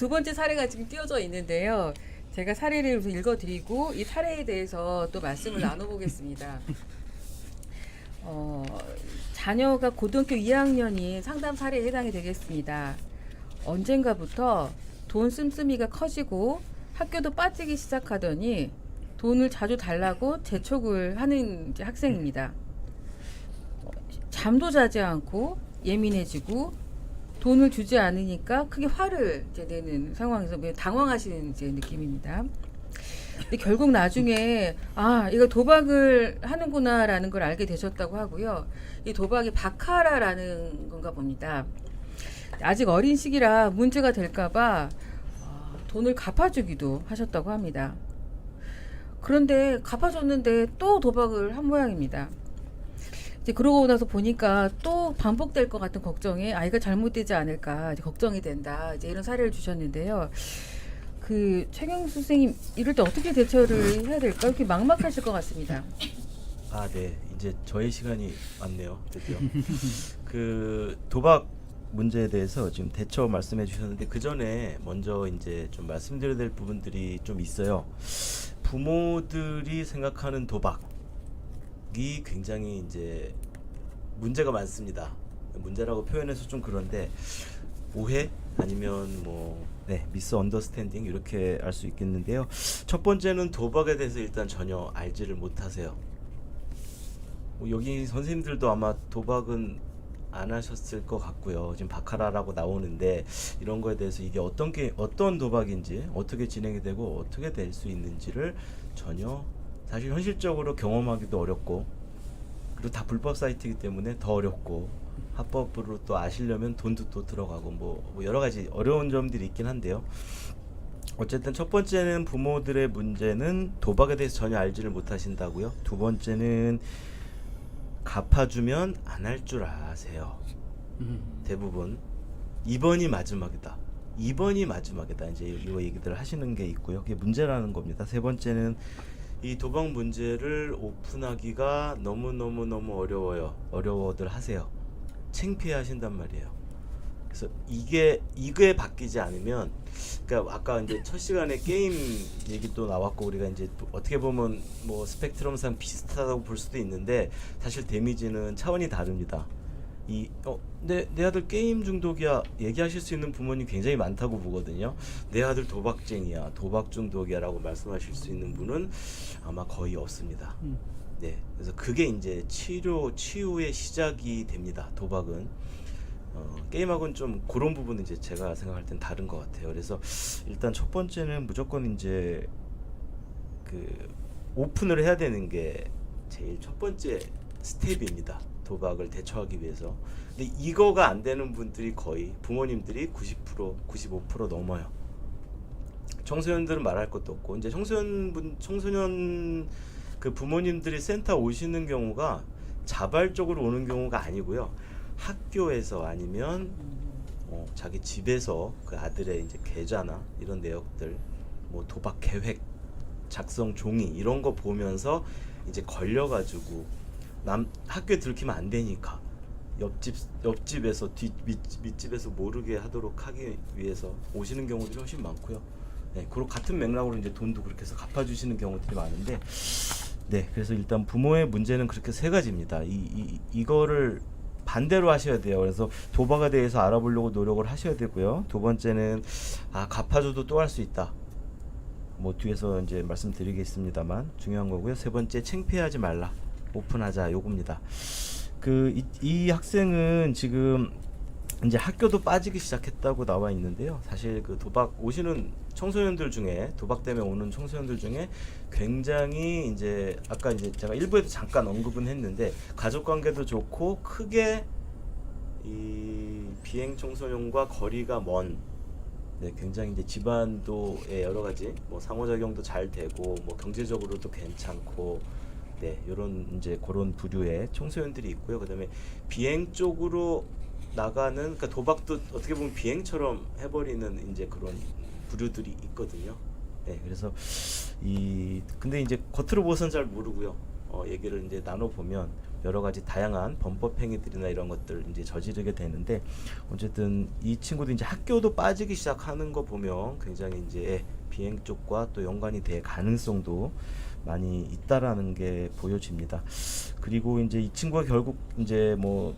두 번째 사례가 지금 띄어져 있는데요. 제가 사례를 읽어드리고 이 사례에 대해서 또 말씀을 나눠보겠습니다. 어, 자녀가 고등학교 2학년인 상담 사례에 해당이 되겠습니다. 언젠가부터 돈 씀씀이가 커지고 학교도 빠지기 시작하더니 돈을 자주 달라고 재촉을 하는 이제 학생입니다. 잠도 자지 않고 예민해지고 돈을 주지 않으니까 크게 화를 이제 내는 상황에서 당황하시는 이제 느낌입니다. 근데 결국 나중에 이거 도박을 하는구나라는 걸 알게 되셨다고 하고요. 이 도박이 바카라라는 건가 봅니다. 아직 어린 시기라 문제가 될까봐 돈을 갚아주기도 하셨다고 합니다. 그런데 갚아줬는데 또 도박을 한 모양입니다. 이제 그러고 나서 보니까 또 반복될 것 같은 걱정에 아이가 잘못되지 않을까 이제 걱정이 된다. 이제 이런 사례를 주셨는데요. 그 최경수 선생님 이럴 때 어떻게 대처를 해야 될까? 이렇게 막막하실 것 같습니다. 네. 이제 저의 시간이 왔네요. 드디어. 그 도박 문제에 대해서 지금 대처 말씀해 주셨는데 그 전에 먼저 이제 좀 말씀드려야 될 부분들이 좀 있어요. 부모들이 생각하는 도박이 굉장히 이제 문제가 많습니다. 문제라고 표현해서 좀 그런데 오해 아니면 미스 언더스탠딩 이렇게 알 수 있겠는데요. 첫 번째는 도박에 대해서 일단 전혀 알지를 못하세요. 여기 선생님들도 아마 도박은 안 하셨을 것 같고요. 지금 바카라라고 나오는데 이런 거에 대해서 이게 어떤 도박인지 어떻게 진행이 되고 어떻게 될 수 있는지를 전혀 사실 현실적으로 경험하기도 어렵고 그리고 다 불법 사이트이기 때문에 더 어렵고 합법으로 또 아시려면 돈도 또 들어가고 뭐 여러 가지 어려운 점들이 있긴 한데요. 어쨌든 첫 번째는 부모들의 문제는 도박에 대해서 전혀 알지를 못하신다고요. 두 번째는 갚아주면 안 할 줄 아세요. 대부분 2번이 마지막이다. 2번이 마지막이다. 이제 이 얘기들 하시는 게 있고요. 그게 문제라는 겁니다. 세 번째는 이 도박 문제를 오픈하기가 너무 어려워요. 어려워들 하세요. 창피해 하신단 말이에요. 그래서 이게 바뀌지 않으면, 그러니까 아까 이제 첫 시간에 게임 얘기도 나왔고 우리가 이제 어떻게 보면 뭐 스펙트럼상 비슷하다고 볼 수도 있는데 사실 데미지는 차원이 다릅니다. 내 아들 게임 중독이야 얘기하실 수 있는 부모님 굉장히 많다고 보거든요. 내 아들 도박쟁이야, 도박 중독이야라고 말씀하실 수 있는 분은 아마 거의 없습니다. 네, 그래서 그게 이제 치유의 시작이 됩니다. 도박은 게임하고는 좀 그런 부분은 이제 제가 생각할 땐 다른 것 같아요. 그래서 일단 첫 번째는 무조건 이제 그 오픈을 해야 되는 게 제일 첫 번째 스텝입니다. 도박을 대처하기 위해서. 근데 이거가 안 되는 분들이 거의 부모님들이 90%, 95% 넘어요. 청소년들은 말할 것도 없고 이제 청소년 그 부모님들이 센터 오시는 경우가 자발적으로 오는 경우가 아니고요. 학교에서 아니면 자기 집에서 그 아들의 이제 계좌나 이런 내역들, 뭐 도박 계획 작성 종이 이런 거 보면서 이제 걸려가지고 학교에 들키면 안 되니까 옆집에서 밑집에서 모르게 하도록 하기 위해서 오시는 경우들이 훨씬 많고요. 네, 그리고 같은 맥락으로 이제 돈도 그렇게 해서 갚아주시는 경우들이 많은데, 네, 그래서 일단 부모의 문제는 그렇게 세 가지입니다. 이거를 반대로 하셔야 돼요. 그래서 도박에 대해서 알아보려고 노력을 하셔야 되고요. 두 번째는 갚아줘도 또 할 수 있다. 뭐 뒤에서 이제 말씀드리겠습니다만 중요한 거고요. 세 번째, 창피하지 말라. 오픈하자 요겁니다. 이 학생은 지금 이제 학교도 빠지기 시작했다고 나와 있는데요. 사실 그 도박 오시는 청소년들 중에 도박 때문에 오는 청소년들 중에 굉장히 이제 아까 이제 제가 일부에도 잠깐 언급은 했는데 가족 관계도 좋고 크게 이 비행 청소년과 거리가 먼 굉장히 이제 집안도의 여러 가지 뭐 상호작용도 잘 되고 뭐 경제적으로도 괜찮고 이런 이제 그런 부류의 청소년들이 있고요. 그다음에 비행 쪽으로 나가는, 그러니까 도박도 어떻게 보면 비행처럼 해버리는 이제 그런 부류들이 있거든요. 그래서 근데 이제 겉으로 보선 잘 모르고요. 얘기를 이제 나눠보면 여러 가지 다양한 범법 행위들이나 이런 것들 이제 저지르게 되는데 어쨌든 이 친구도 이제 학교도 빠지기 시작하는 거 보면 굉장히 이제 비행 쪽과 또 연관이 될 가능성도 많이 있다라는 게 보여집니다. 그리고 이제 이 친구가 결국 이제 뭐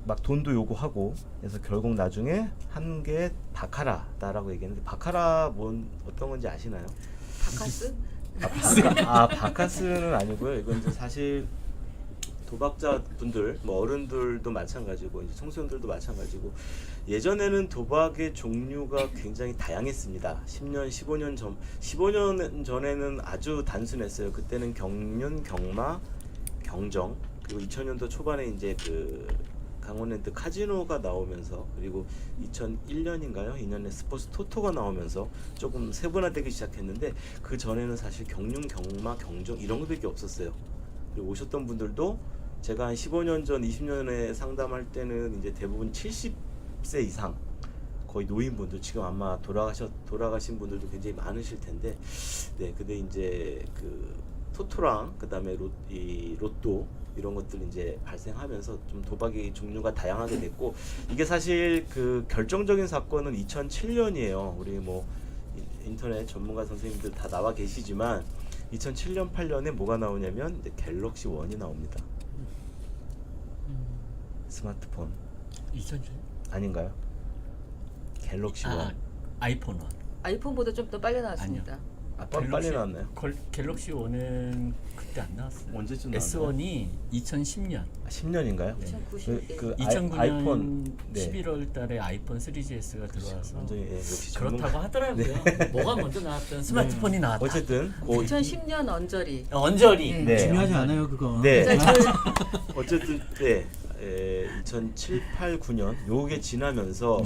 막 돈도 요구하고 그래서 결국 나중에 한 게 바카라다라고 얘기했는데 바카라 뭔 어떤 건지 아시나요? 바카스? 바카스는 아니고요. 이건 이제 사실 도박자 분들, 뭐 어른들도 마찬가지고 이제 청소년들도 마찬가지고 예전에는 도박의 종류가 굉장히 다양했습니다. 10년, 15년 전에는 아주 단순했어요. 그때는 경륜, 경마, 경정 그리고 2000년도 초반에 이제 그 강원랜드 카지노가 나오면서 그리고 2001년인가요? 2년에 스포츠 토토가 나오면서 조금 세분화되기 시작했는데 그 전에는 사실 경륜, 경마, 경정 이런 것밖에 없었어요. 그리고 오셨던 분들도 제가 한 15년 전, 20년에 상담할 때는 이제 대부분 70세 이상 거의 노인분들 지금 아마 돌아가신 분들도 굉장히 많으실 텐데 네, 근데 이제 그 토토랑 그다음에 로또 이런 것들 이제 발생하면서 좀 도박의 종류가 다양하게 됐고 이게 사실 그 결정적인 사건은 2007년이에요. 우리 뭐 인터넷 전문가 선생님들 다 나와 계시지만 2007년 8년에 뭐가 나오냐면 이제 갤럭시 1이 나옵니다. 스마트폰 2000년? 아닌가요? 갤럭시 1. 아이폰 1. 아이폰보다 좀 더 빨리 나왔습니다. 빨리 나왔나요? 갤럭시 1은 그때 안 나왔어요. 언제쯤 나왔나요? S1이 2010년. 10년인가요? 2009년. 그 2009년 아이폰, 네. 11월 달에 아이폰 3GS가 들어와서 완전히 역시 그렇다고 하더라고요. 뭐가 먼저 나왔던 스마트폰이 나왔다. 어쨌든 2010년 언저리. 언저리. 네. 중요하지 않아요 그거. 네. 그래서 저희 어쨌든 네. 2007, 8, 9년 요게 지나면서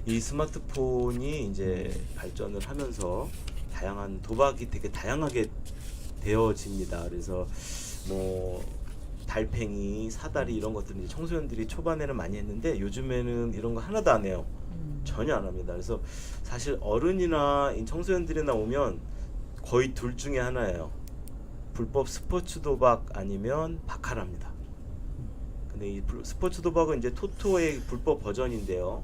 이 스마트폰이 이제 발전을 하면서 다양한 도박이 되게 다양하게 되어집니다. 그래서 뭐 달팽이, 사다리 이런 것들은 이제 청소년들이 초반에는 많이 했는데 요즘에는 이런 거 하나도 안 해요. 전혀 안 합니다. 그래서 사실 어른이나 청소년들이나 오면 거의 둘 중에 하나예요. 불법 스포츠 도박 아니면 바카라입니다. 근데 이 스포츠 도박은 이제 토토의 불법 버전인데요.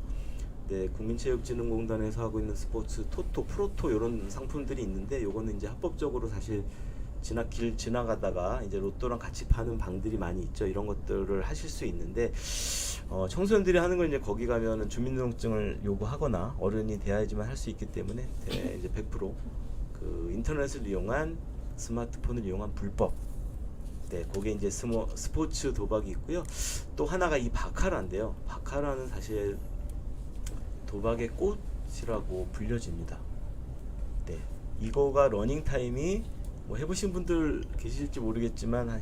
네, 국민체육진흥공단에서 하고 있는 스포츠 토토, 프로토 이런 상품들이 있는데 요거는 이제 합법적으로 사실 길 지나가다가 이제 로또랑 같이 파는 방들이 많이 있죠. 이런 것들을 하실 수 있는데 청소년들이 하는 건 이제 거기 가면은 주민등록증을 요구하거나 어른이 돼야지만 할 수 있기 때문에 이제 100% 인터넷을 이용한 스마트폰을 이용한 불법. 네, 그게 이제 스포츠 도박이 있고요. 또 하나가 이 바카라인데요. 바카라는 사실 도박의 꽃이라고 불려집니다. 네, 이거가 러닝 타임이 뭐 해보신 분들 계실지 모르겠지만 한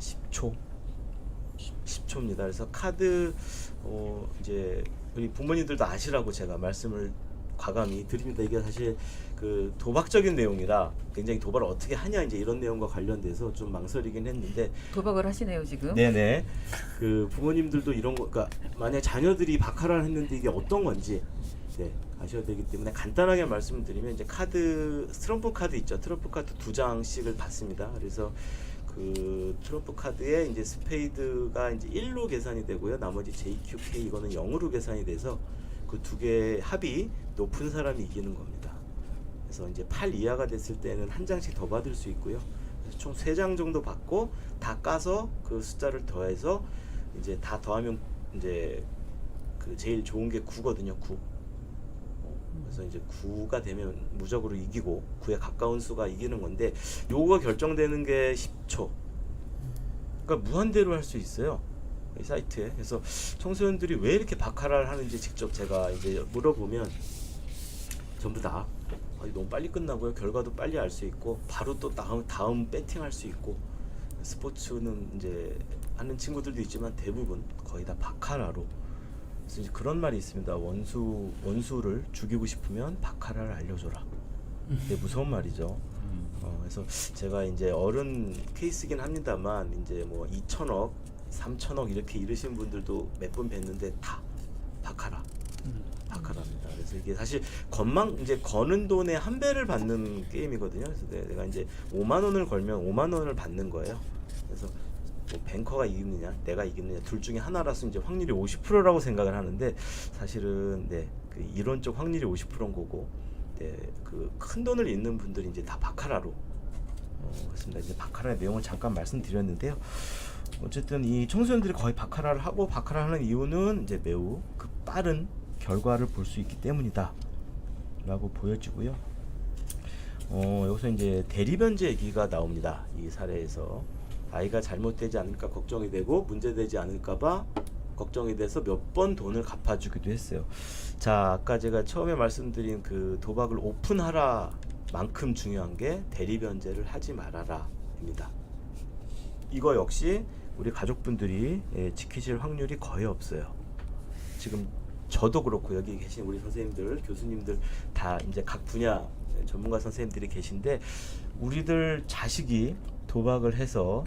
10초입니다. 그래서 카드 이제 우리 부모님들도 아시라고 제가 말씀을 과감히 드립니다. 이게 사실 그 도박적인 내용이라 굉장히 도박을 어떻게 하냐 이제 이런 내용과 관련돼서 좀 망설이긴 했는데 도박을 하시네요 지금. 네네. 그 부모님들도 이런 거, 그러니까 만약 자녀들이 바카라를 했는데 이게 어떤 건지 네, 아셔야 되기 때문에 간단하게 말씀드리면 이제 트럼프 카드 있죠. 트럼프 카드 2장씩을 받습니다. 그래서 그 트럼프 카드에 이제 스페이드가 이제 1로 계산이 되고요. 나머지 JQK 이거는 0으로 계산이 돼서 그 두 개의 합이 높은 사람이 이기는 겁니다. 그래서 이제 8 이하가 됐을 때는 한 장씩 더 받을 수 있고요. 그래서 총 3장 정도 받고 다 까서 그 숫자를 더해서 이제 다 더하면 이제 그 제일 좋은 게 9거든요. 9. 그래서 이제 9가 되면 무적으로 이기고 9에 가까운 수가 이기는 건데 요거가 결정되는 게 10초. 그러니까 무한대로 할 수 있어요. 이 사이트에. 그래서 청소년들이 왜 이렇게 바카라를 하는지 직접 제가 이제 물어보면 전부 다 너무 빨리 끝나고요. 결과도 빨리 알 수 있고 바로 또 다음 배팅할 수 있고 스포츠는 이제 하는 친구들도 있지만 대부분 거의 다 바카라로. 그래서 이제 그런 말이 있습니다. 원수를 죽이고 싶으면 바카라를 알려줘라. 되게 무서운 말이죠. 그래서 제가 이제 어른 케이스긴 합니다만 이제 뭐 2천억, 3천억 이렇게 이르신 분들도 몇 번 뵀는데 다 바카라입니다. 그래서 이게 사실 이제 거는 돈의 한 배를 받는 게임이거든요. 그래서 내가 이제 5만 원을 걸면 5만 원을 받는 거예요. 그래서 뭐 뱅커가 이기느냐 내가 이기느냐 둘 중에 하나라서 이제 확률이 50%라고 생각을 하는데 사실은 네, 그 이론적 확률이 50%인 거고 네, 그 큰 돈을 잇는 분들이 이제 다 바카라로 그렇습니다. 이제 바카라의 내용을 잠깐 말씀드렸는데요. 어쨌든 이 청소년들이 거의 바카라를 하고 바카라를 하는 이유는 이제 매우 그 빠른 결과를 볼 수 있기 때문이다 라고 보여지고요. 여기서 이제 대리변제 얘기가 나옵니다. 이 사례에서 아이가 잘못되지 않을까 걱정이 되고 문제되지 않을까봐 걱정이 돼서 몇 번 돈을 갚아주기도 했어요. 자, 아까 제가 처음에 말씀드린 그 도박을 오픈하라 만큼 중요한 게 대리변제를 하지 말아라입니다. 이거 역시 우리 가족분들이 지키실 확률이 거의 없어요. 지금 저도 그렇고 여기 계신 우리 선생님들, 교수님들 다 이제 각 분야 전문가 선생님들이 계신데 우리들 자식이 도박을 해서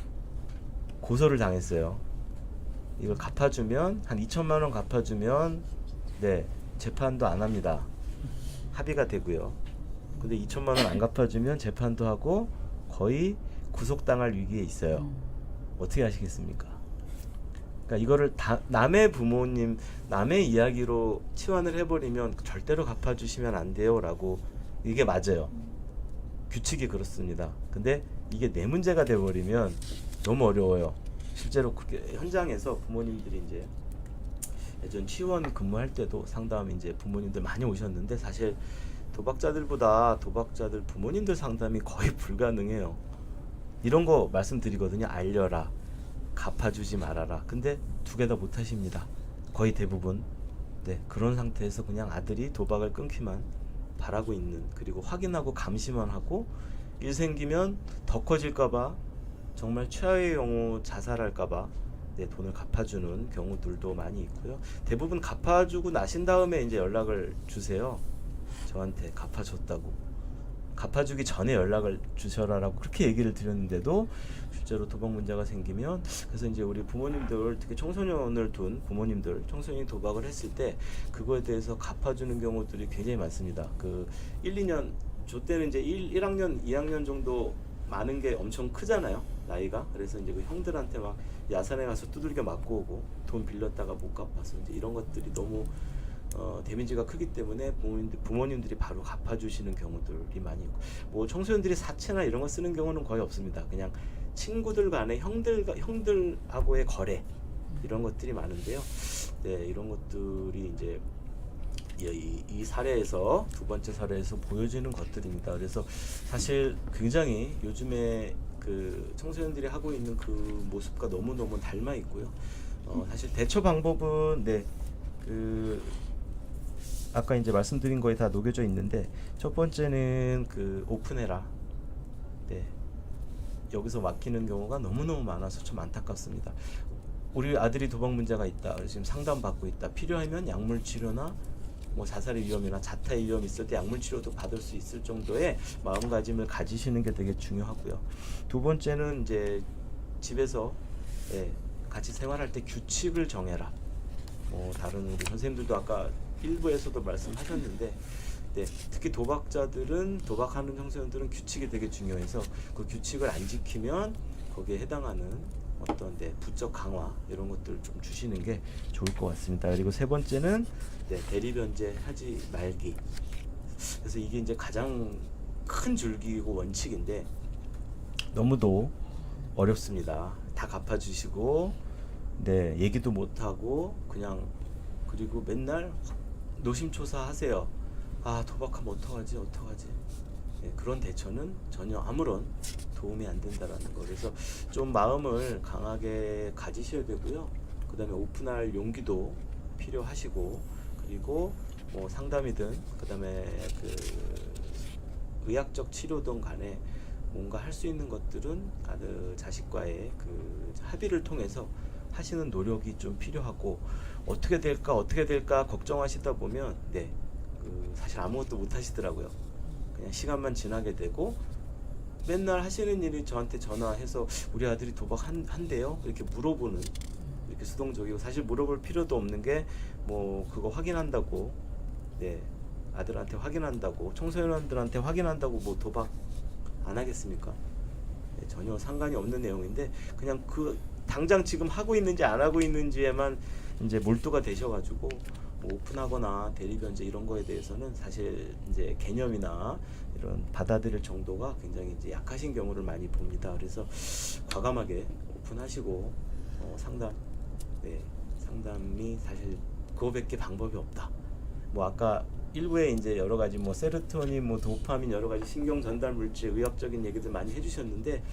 고소를 당했어요. 이걸 갚아주면 한 2천만 원 갚아주면 네 재판도 안 합니다. 합의가 되고요. 근데 2천만 원 안 갚아주면 재판도 하고 거의 구속당할 위기에 있어요. 어떻게 하시겠습니까? 그러니까 이거를 남의 부모님, 남의 이야기로 치환을 해버리면 절대로 갚아주시면 안 돼요라고 이게 맞아요. 규칙이 그렇습니다. 근데 이게 내 문제가 돼버리면 너무 어려워요. 실제로 그렇게 현장에서 부모님들이 이제 예전 치원 근무할 때도 상담 이제 부모님들 많이 오셨는데 사실 도박자들보다 도박자들 부모님들 상담이 거의 불가능해요. 이런 거 말씀드리거든요. 알려라, 갚아주지 말아라. 근데 두 개 다 못하십니다. 거의 대부분. 네, 그런 상태에서 그냥 아들이 도박을 끊기만 바라고 있는, 그리고 확인하고 감시만 하고 일 생기면 더 커질까봐 정말 최악의 경우 자살할까봐 네, 돈을 갚아주는 경우들도 많이 있고요. 대부분 갚아주고 나신 다음에 이제 연락을 주세요. 저한테 갚아줬다고. 갚아주기 전에 연락을 주셔라라고 그렇게 얘기를 드렸는데도 실제로 도박 문제가 생기면, 그래서 이제 우리 부모님들, 특히 청소년을 둔 부모님들, 청소년이 도박을 했을 때 그거에 대해서 갚아주는 경우들이 굉장히 많습니다. 그 1, 2년 저 때는 이제 1학년, 2학년 정도 많은 게 엄청 크잖아요, 나이가. 그래서 이제 그 형들한테 막 야산에 가서 두들겨 맞고 오고 돈 빌렸다가 못 갚아서 이제 이런 것들이 너무 데미지가 크기 때문에 부모님들이 바로 갚아주시는 경우들이 많이 있고, 뭐 청소년들이 사채나 이런 거 쓰는 경우는 거의 없습니다. 그냥 친구들 간의 형들하고의 거래 이런 것들이 많은데요. 네, 이런 것들이 이제 이 사례에서 두 번째 사례에서 보여지는 것들입니다. 그래서 사실 굉장히 요즘에 그 청소년들이 하고 있는 그 모습과 너무너무 닮아 있고요. 사실 대처 방법은 그 아까 이제 말씀드린 거에 다 녹여져 있는데, 첫 번째는 그 오픈해라. 네. 여기서 막히는 경우가 너무너무 많아서 좀 안타깝습니다. 우리 아들이 도박 문제가 있다, 지금 상담받고 있다, 필요하면 약물 치료나 뭐 자살의 위험이나 자타의 위험이 있을 때 약물 치료도 받을 수 있을 정도의 마음가짐을 가지시는 게 되게 중요하고요. 두 번째는 이제 집에서 같이 생활할 때 규칙을 정해라. 다른 우리 선생님들도 아까 일부에서도 말씀하셨는데, 네, 특히 도박하는 청소년들은 규칙이 되게 중요해서 그 규칙을 안 지키면 거기에 해당하는 어떤 부적 강화 이런 것들을 좀 주시는 게 좋을 것 같습니다. 그리고 세 번째는 대리변제 하지 말기. 그래서 이게 이제 가장 큰 줄기이고 원칙인데 너무도 어렵습니다. 다 갚아주시고 얘기도 못하고 그냥, 그리고 맨날 노심초사 하세요. 아, 도박하면 어떡하지. 그런 대처는 전혀 아무런 도움이 안 된다라는 거. 그래서 좀 마음을 강하게 가지셔야 되고요. 그 다음에 오픈할 용기도 필요하시고, 그리고 뭐 상담이든 그 다음에 그 의학적 치료든 간에 뭔가 할 수 있는 것들은 자식과의 그 합의를 통해서 하시는 노력이 좀 필요하고, 어떻게 될까 걱정하시다 보면 사실 아무것도 못 하시더라고요. 그냥 시간만 지나게 되고, 맨날 하시는 일이 저한테 전화해서 우리 아들이 도박 한대요 이렇게 물어보는, 이렇게 수동적이고, 사실 물어볼 필요도 없는 게 뭐 그거 확인한다고 아들한테 확인한다고, 청소년들한테 확인한다고 뭐 도박 안 하겠습니까? 전혀 상관이 없는 내용인데 그냥 그 당장 지금 하고 있는지 안 하고 있는지에만 이제 몰두가 되셔가지고 뭐 오픈하거나 대리 변제 이런 거에 대해서는 사실 이제 개념이나 이런 받아들일 정도가 굉장히 이제 약하신 경우를 많이 봅니다. 그래서 과감하게 오픈하시고 상담이 사실 그거밖에 방법이 없다. 뭐 아까 일부에 이제 여러 가지 뭐 세로토닌, 뭐 도파민 여러 가지 신경 전달 물질 의학적인 얘기들 많이 해주셨는데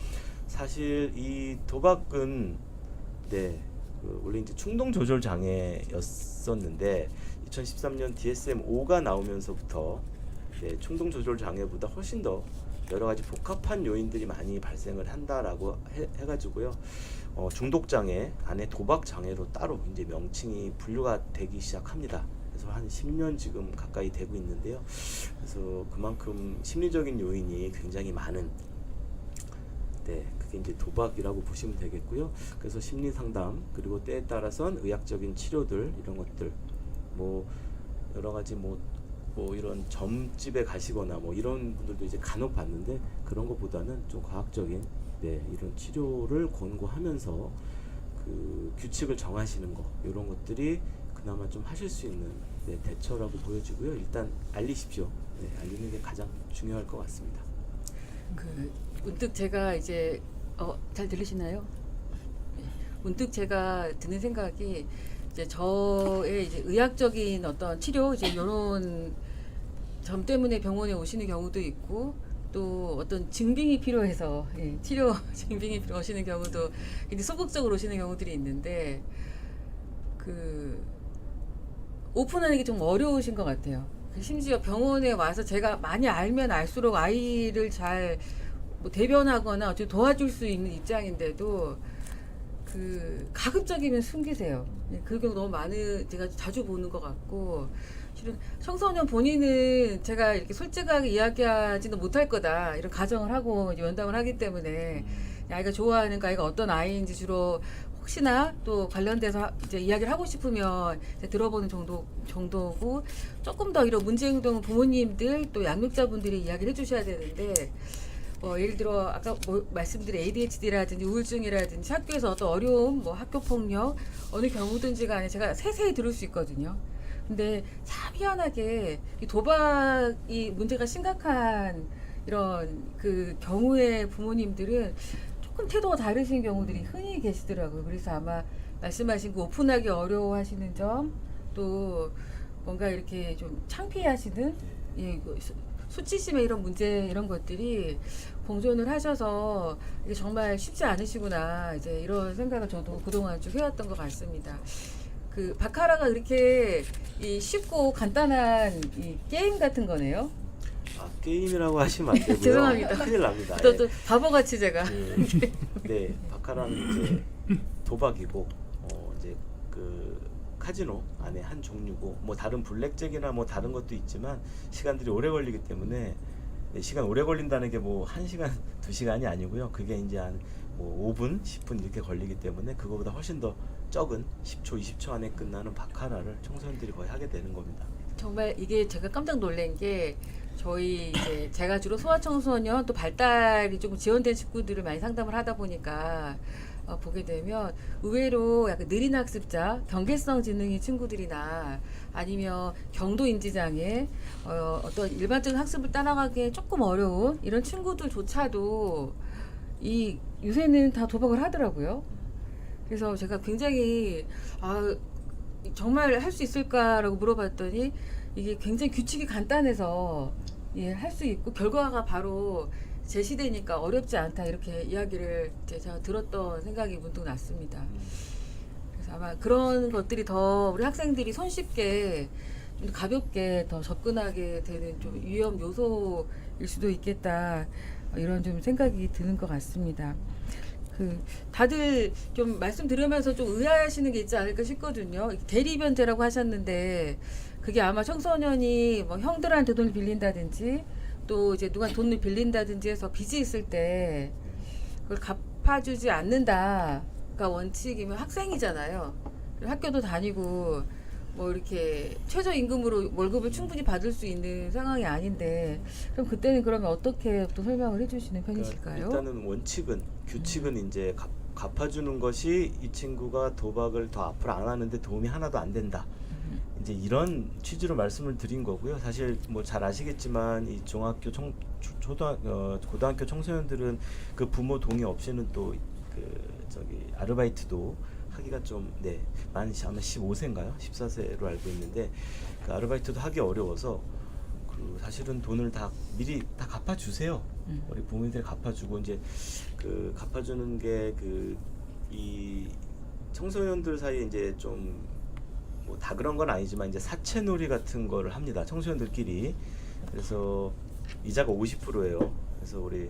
사실 이 도박은 원래 이제 충동 조절 장애였었는데 2013년 DSM-5가 나오면서부터 충동 조절 장애보다 훨씬 더 여러 가지 복합한 요인들이 많이 발생을 한다라고 해가지고요. 중독 장애 안에 도박 장애로 따로 이제 명칭이 분류가 되기 시작합니다. 그래서 한 10년 지금 가까이 되고 있는데요. 그래서 그만큼 심리적인 요인이 굉장히 많은 그게 이제 도박이라고 보시면 되겠고요. 그래서 심리 상담 그리고 때에 따라선 의학적인 치료들 이런 것들 뭐 여러 가지 뭐 이런 점집에 가시거나 뭐 이런 분들도 이제 간혹 봤는데 그런 것보다는 좀 과학적인 이런 치료를 권고하면서 그 규칙을 정하시는 거 이런 것들이 그나마 좀 하실 수 있는 대처라고 보여지고요. 일단 알리십시오. 알리는 게 가장 중요할 것 같습니다. 문득 제가 이제 잘 들리시나요? 문득 제가 드는 생각이 이제 저의 이제 의학적인 어떤 치료 이제 이런 점 때문에 병원에 오시는 경우도 있고 또 어떤 증빙이 필요해서 치료 증빙이 필요하시는 경우도 이제 소극적으로 오시는 경우들이 있는데 오픈하는 게 좀 어려우신 것 같아요. 심지어 병원에 와서 제가 많이 알면 알수록 아이를 잘 뭐 대변하거나 어떻게 도와줄 수 있는 입장인데도 가급적이면 숨기세요. 그 경우 너무 제가 자주 보는 것 같고 실은 청소년 본인은 제가 이렇게 솔직하게 이야기하지는 못할 거다 이런 가정을 하고 면담을 하기 때문에 아이가 좋아하는 아이가 어떤 아이인지 주로 혹시나 또 관련돼서 이제 이야기를 하고 싶으면 이제 들어보는 정도고 조금 더 이런 문제 행동 부모님들 또 양육자분들이 이야기를 해주셔야 되는데 예를 들어 아까 말씀드린 ADHD라든지 우울증이라든지 학교에서 어떤 어려움, 학교 폭력 어느 경우든지 간에 제가 세세히 들을 수 있거든요. 근데 참 희한하게 이 도박이 문제가 심각한 이런 경우의 부모님들은 조금 태도가 다르신 경우들이 흔히 계시더라고요. 그래서 아마 말씀하신 오픈하기 어려워하시는 점, 또 뭔가 이렇게 좀 창피하시는 수치심의 이런 문제 이런 것들이 공존을 하셔서 이게 정말 쉽지 않으시구나 이제 이런 생각을 저도 그동안 쭉 해왔던 것 같습니다. 바카라가 그렇게 쉽고 간단한 게임 같은 거네요. 게임이라고 하시면 안 되고요. 죄송합니다. 큰일 납니다. 또 바보같이 제가. 바카라는 이제 도박이고 이제 카지노 안에 한 종류고 뭐 다른 블랙잭이나 뭐 다른 것도 있지만 시간들이 오래 걸리기 때문에 시간 오래 걸린다는 게 뭐 1시간, 2시간이 아니고요. 그게 이제 한 뭐 5분, 10분 이렇게 걸리기 때문에 그거보다 훨씬 더 적은 10초, 20초 안에 끝나는 바카라를 청소년들이 거의 하게 되는 겁니다. 정말 이게 제가 깜짝 놀란 게 저희 이제 제가 주로 소아청소년 또 발달이 좀 지연된 친구들을 많이 상담을 하다 보니까 보게 되면 의외로 약간 느린 학습자, 경계성 지능의 친구들이나 아니면 경도 인지장애, 어떤 일반적인 학습을 따라가기에 조금 어려운 이런 친구들조차도 이 요새는 다 도박을 하더라고요. 그래서 제가 굉장히 정말 할 수 있을까라고 물어봤더니 이게 굉장히 규칙이 간단해서 할 수 있고 결과가 바로 제시되니까 어렵지 않다 이렇게 이야기를 제가 들었던 생각이 문득 났습니다. 그래서 아마 그런 것들이 더 우리 학생들이 손쉽게 좀 가볍게 더 접근하게 되는 좀 위험 요소일 수도 있겠다 이런 좀 생각이 드는 것 같습니다. 다들 좀 말씀 들으면서 좀 의아하시는 게 있지 않을까 싶거든요. 대리변제라고 하셨는데 그게 아마 청소년이 뭐 형들한테 돈을 빌린다든지 또 이제 누가 돈을 빌린다든지 해서 빚이 있을 때 그걸 갚아주지 않는다가 원칙이면 학생이잖아요. 학교도 다니고 뭐 이렇게 최저임금으로 월급을 충분히 받을 수 있는 상황이 아닌데 그럼 그때는 그러면 어떻게 또 설명을 해주시는 편이실까요? 일단은 규칙은 이제 갚아주는 것이 이 친구가 도박을 더 앞으로 안 하는데 도움이 하나도 안 된다. 이제 이런 취지로 말씀을 드린 거고요. 사실 뭐 잘 아시겠지만 이 중학교 고등학교 청소년들은 그 부모 동의 없이는 또 아르바이트도 하기가 좀 만 아마 15세인가요? 14세로 알고 있는데 그 아르바이트도 하기 어려워서 그 사실은 돈을 다 미리 다 갚아주세요. 우리 부모님들이 갚아주고 이제 그 갚아주는 게 이 청소년들 사이에 이제 좀 뭐 다 그런 건 아니지만 이제 사채놀이 같은 거를 합니다. 청소년들끼리. 그래서 이자가 50%예요. 그래서 우리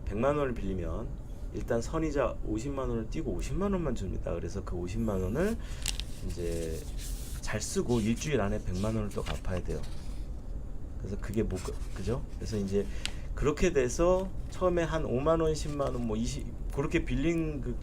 100만 원을 빌리면 일단 선이자 50만 원을 띄고 50만 원만 줍니다. 그래서 그 50만 원을 이제 잘 쓰고 일주일 안에 100만 원을 또 갚아야 돼요. 그래서 그게 뭐 그죠? 그래서 이제 그렇게 돼서 처음에 한 5만 원, 10만 원, 뭐 20 그렇게 빌린 그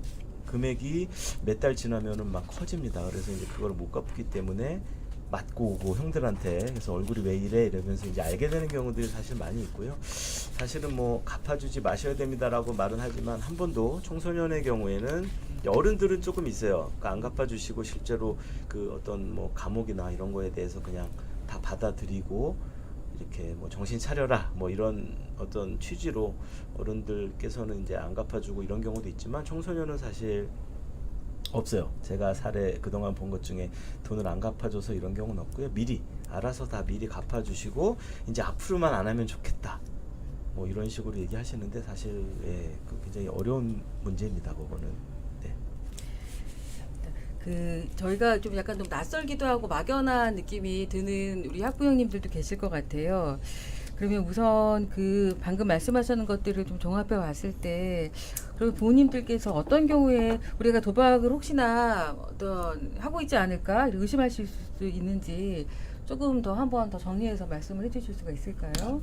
금액이 몇 달 지나면은 막 커집니다. 그래서 이제 그걸 못 갚기 때문에 맞고 오고 형들한테 그래서 얼굴이 왜 이래 이러면서 이제 알게 되는 경우들이 사실 많이 있고요. 사실은 뭐 갚아주지 마셔야 됩니다라고 말은 하지만 한 번도 청소년의 경우에는 어른들은 조금 있어요. 그러니까 안 갚아주시고 실제로 그 어떤 뭐 감옥이나 이런 거에 대해서 그냥 다 받아들이고 이렇게 뭐 정신 차려라 뭐 이런 어떤 취지로 어른들께서는 이제 안 갚아주고 이런 경우도 있지만 청소년은 사실 없어요. 제가 사례 그동안 본 것 중에 돈을 안 갚아줘서 이런 경우는 없고요. 미리 알아서 다 미리 갚아주시고 이제 앞으로만 안 하면 좋겠다. 뭐 이런 식으로 얘기하시는데 사실 그 굉장히 어려운 문제입니다. 그거는. 저희가 좀 약간 좀 낯설기도 하고 막연한 느낌이 드는 우리 학부형님들도 계실 것 같아요. 그러면 우선 그 방금 말씀하셨는 것들을 좀 종합해 봤을 때, 그리고 부모님들께서 어떤 경우에 우리가 도박을 혹시나 하고 있지 않을까 의심하실 수 있는지 조금 더 한 번 더 정리해서 말씀을 해주실 수가 있을까요?